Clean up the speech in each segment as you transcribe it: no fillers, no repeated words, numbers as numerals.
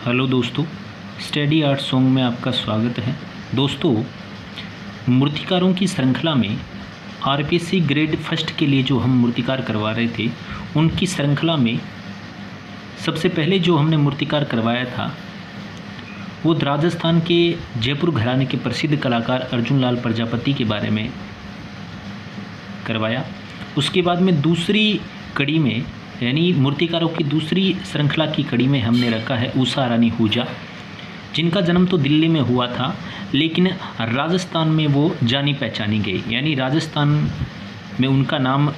Hello दोस्तों, study art song में आपका स्वागत है। दोस्तों, मूर्तिकारों की श्रृंखला में आरपीएससी ग्रेड फर्स्ट के लिए जो हम मूर्तिकार करवा रहे थे, उनकी श्रृंखला में सबसे पहले जो हमने मूर्तिकार करवाया था वो राजस्थान के जयपुर घराने के प्रसिद्ध कलाकार अर्जुन लाल प्रजापति के बारे में करवाया। उसके बाद में दूसरी कड़ी में यानी मूर्तिकारों की दूसरी श्रृंखला की कड़ी में हमने रखा है उषा रानी हुजा, जिनका जन्म तो दिल्ली में हुआ था लेकिन राजस्थान में वो जानी पहचानी गई। यानी राजस्थान में उनका नाम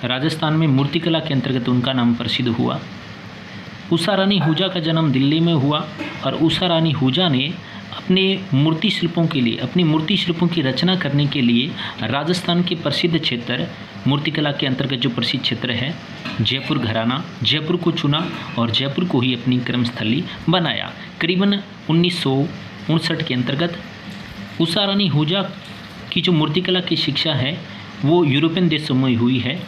राजस्थान में मूर्तिकला के अंतर्गत उनका नाम प्रसिद्ध हुआ। उषा रानी हुजा का जन्म दिल्ली में हुआ और उषा रानी हुजा ने अपने मूर्ति शिल्पों के लिए, अपनी मूर्ति शिल्पों की रचना करने के लिए राजस्थान के प्रसिद्ध क्षेत्र मूर्तिकला के अंतर्गत जो प्रसिद्ध क्षेत्र है जयपुर घराना, जयपुर को चुना और जयपुर को ही अपनी कर्मस्थली बनाया। करीबन 1959 के अंतर्गत उषा रानी हुजा की जो मूर्तिकला की शिक्षा है वो यूरोपियन देशों में हुई है।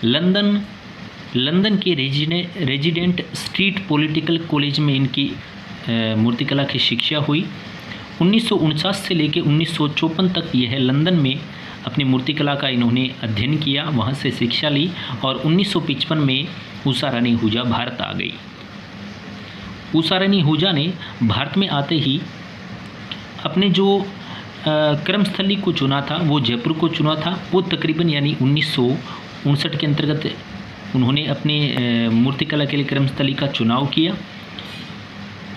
लंदन के रेजिडेंट स्ट्रीट पॉलिटिकल कॉलेज में इनकी मूर्तिकला की शिक्षा हुई। 1949 से लेकर 1954 तक यह लंदन में अपनी मूर्तिकला का इन्होंने अध्ययन किया, वहाँ से शिक्षा ली और 1955 में उषा रानी हुजा भारत आ गई। उषा रानी हुजा ने भारत में आते ही अपने जो कर्मस्थली को चुना था वो जयपुर को चुना था। वो तकरीबन यानी 1959 के अंतर्गत उन्होंने अपने मूर्तिकला के लिए कर्मस्थली का चुनाव किया।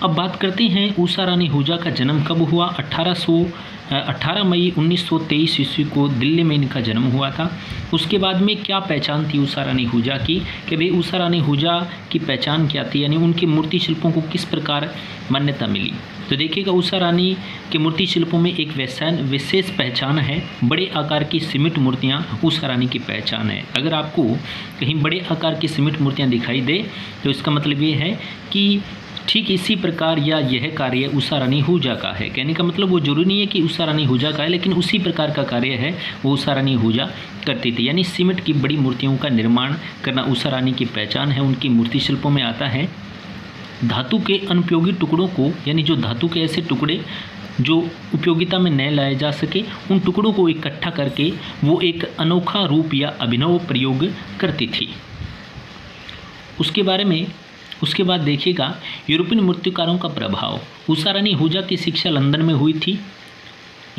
अब बात करते हैं उषा रानी हुजा का जन्म कब हुआ। 18 मई 1923 ईस्वी को दिल्ली में इनका जन्म हुआ था। उसके बाद में क्या पहचान थी उषा रानी हुजा की कि भाई उषा रानी हुजा की पहचान क्या थी, यानी उनके मूर्ति शिल्पों को किस प्रकार मान्यता मिली। तो देखिएगा, उषा रानी के मूर्ति शिल्पों में एक विशेष पहचान है। बड़े आकार की सीमेंट मूर्तियाँ उषा रानी की पहचान है। अगर आपको कहीं बड़े आकार की सीमेंट मूर्तियाँ दिखाई दे तो इसका मतलब ये है कि ठीक इसी प्रकार या यह कार्य उषा रानी हुजा का है। कहने का मतलब वो जरूरी नहीं है कि उषा रानी हुजा का है, लेकिन उसी प्रकार का कार्य है वो उषा रानी हुजा करती थी। यानी सीमेंट की बड़ी मूर्तियों का निर्माण करना उषा रानी की पहचान है। उनकी मूर्ति शिल्पों में आता है धातु के अनुपयोगी टुकड़ों को, यानी जो धातु के ऐसे टुकड़े जो उपयोगिता में न लाए जा सके, उन टुकड़ों को इकट्ठा करके वो एक अनोखा रूप या अभिनव प्रयोग करती थी। उसके बाद देखिएगा यूरोपियन मूर्तिकारों का प्रभाव। उषा रानी हुजा की शिक्षा लंदन में हुई थी,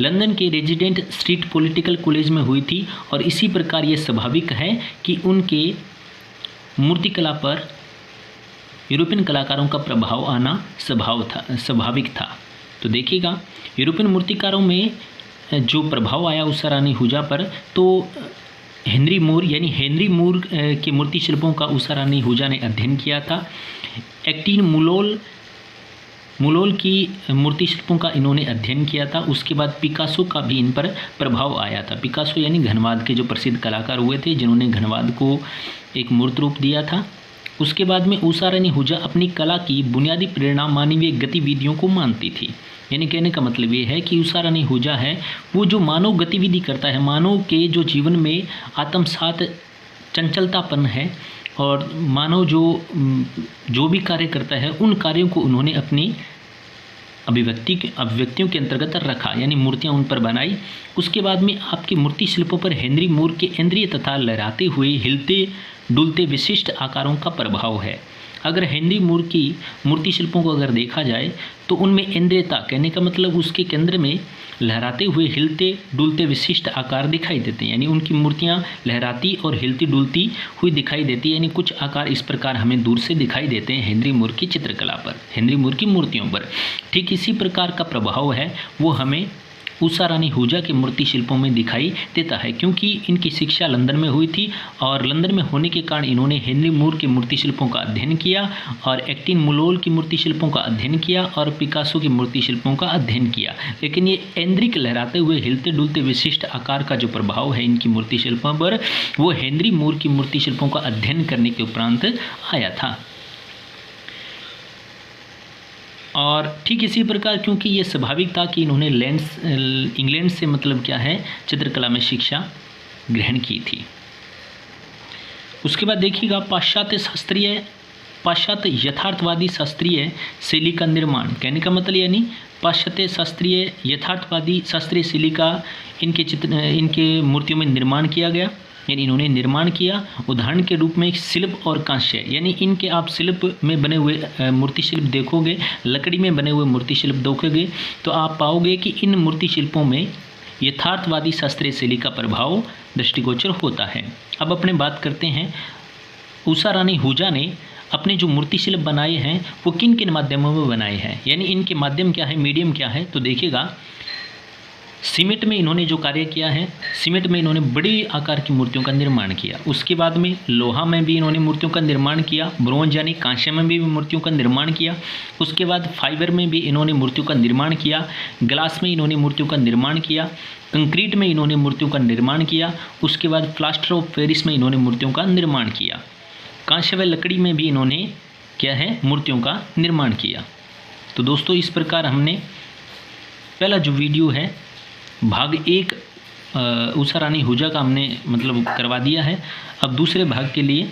लंदन के रेजिडेंट स्ट्रीट पॉलिटिकल कॉलेज में हुई थी और इसी प्रकार ये स्वाभाविक है कि उनके मूर्तिकला पर यूरोपियन कलाकारों का प्रभाव आना स्वाभाविक था। तो देखिएगा, यूरोपियन मूर्तिकारों में जो प्रभाव आया उषा रानी हुजा पर, तो हेनरी मूर के मूर्ति शिल्पों का उषा रानी हुजा ने अध्ययन किया था। एक्टिन मुलोल की मूर्ति शिल्पों का इन्होंने अध्ययन किया था। उसके बाद पिकासो का भी इन पर प्रभाव आया था। पिकासो यानी घनवाद के जो प्रसिद्ध कलाकार हुए थे, जिन्होंने घनवाद को एक मूर्त रूप दिया था। उसके बाद में उषा रानी हुजा अपनी कला की बुनियादी प्रेरणा मानवीय गतिविधियों को मानती थी। यानी कहने का मतलब ये है कि उषा रानी हुजा है वो जो मानव गतिविधि करता है, मानव के जो जीवन में आत्मसात चंचलतापन है और मानव जो भी कार्य करता है, उन कार्यों को उन्होंने अपनी अभिव्यक्तियों के अंतर्गत रखा, यानी मूर्तियाँ उन पर बनाई। उसके बाद में आपकी मूर्ति शिल्पों पर हेनरी मूर के इंद्रिय तथा लहराते हुए हिलते डुलते विशिष्ट आकारों का प्रभाव है। अगर हेनरी मूर की मूर्ति शिल्पों को अगर देखा जाए तो उनमें इंद्रियता, कहने का मतलब उसके केंद्र में लहराते हुए हिलते डुलते विशिष्ट आकार दिखाई देते हैं। यानी उनकी मूर्तियाँ लहराती और हिलती डुलती हुई दिखाई देती है। यानी कुछ आकार इस प्रकार हमें दूर से दिखाई देते हैं हेनरी मूर की चित्रकला पर, हेनरी मूर की मूर्तियों पर। ठीक इसी प्रकार का प्रभाव है वो हमें उषा रानी हुजा के मूर्ति शिल्पों में दिखाई देता है, क्योंकि इनकी शिक्षा लंदन में हुई थी और लंदन में होने के कारण इन्होंने हेनरी मूर के मूर्ति शिल्पों का अध्ययन किया और एक्टिन मुलोल की मूर्ति शिल्पों का अध्ययन किया और पिकासो की मूर्ति शिल्पों का अध्ययन किया। लेकिन ये ऐन्द्रिक लहराते हुए हिलते डुलते विशिष्ट आकार का जो प्रभाव है इनकी मूर्ति शिल्पों पर, वो हेनरी मूर की मूर्ति शिल्पों का अध्ययन करने के उपरांत आया था। और ठीक इसी प्रकार क्योंकि ये स्वाभाविक था कि इन्होंने इंग्लैंड से मतलब क्या है चित्रकला में शिक्षा ग्रहण की थी। उसके बाद देखिएगा पाश्चात्य यथार्थवादी शास्त्रीय शैली का निर्माण। कहने का मतलब यानी पाश्चात्य शास्त्रीय यथार्थवादी शास्त्रीय शैली का इनके मूर्तियों में निर्माण किया गया, यानी इन्होंने निर्माण किया। उदाहरण के रूप में शिल्प और कांस्य, यानी इनके आप शिल्प में बने हुए मूर्ति शिल्प देखोगे, लकड़ी में बने हुए मूर्ति शिल्प देखोगे तो आप पाओगे कि इन मूर्ति शिल्पों में यथार्थवादी शास्त्रीय शैली का प्रभाव दृष्टिगोचर होता है। अब अपने बात करते हैं उषा रानी हुजा ने अपने जो मूर्ति शिल्प बनाए हैं वो किन किन माध्यमों में बनाए हैं, यानी इनके माध्यम क्या है, मीडियम क्या है। तो देखिएगा सीमेंट में इन्होंने जो कार्य किया है, सीमेंट में इन्होंने बड़ी आकार की मूर्तियों का निर्माण किया। उसके बाद में लोहा में भी इन्होंने मूर्तियों का निर्माण किया, ब्रोंज यानी कांस्य में भी मूर्तियों का निर्माण किया। उसके बाद फाइबर में भी इन्होंने मूर्तियों का निर्माण किया, ग्लास में इन्होंने मूर्तियों का निर्माण किया, कंक्रीट में इन्होंने मूर्तियों का निर्माण किया। उसके बाद प्लास्टर ऑफ पेरिस में इन्होंने मूर्तियों का निर्माण किया। कांस्य व लकड़ी में भी इन्होंने क्या है, मूर्तियों का निर्माण किया। तो दोस्तों इस प्रकार हमने पहला जो वीडियो है भाग 1 उषा रानी हुजा का हमने मतलब करवा दिया है। अब दूसरे भाग के लिए